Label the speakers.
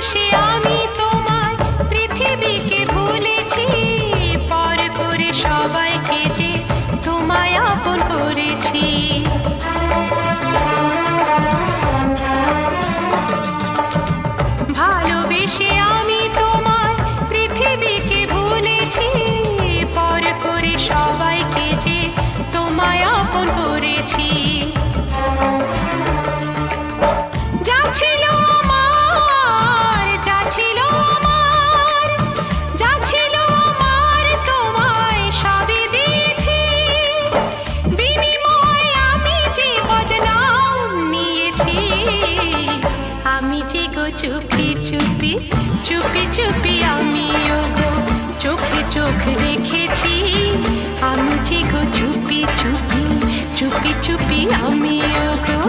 Speaker 1: ভালোবেসে আমি তোমায় পৃথিবীকে ভুলেছি, পর করে সবাইকে যে তোমায় আপন করেছি। ভালোবেসে আমি তোমায় পৃথিবীকে ভুলেছি, পর করে সবাইকে যে তোমায় আপন করেছি। যা ছিল আমার, যা ছিল আমার, যা ছিল আমার তোমায় সবই দিয়েছি। বিনিময়ে আমি যে বদনাম নিয়েছি, আমি যে গো চুপি চুপি চুপি চুপি আমিও গো চোখে চোখ রেখেছি। আমি যে গো চুপি চুপি চুপি চুপি আমিও গো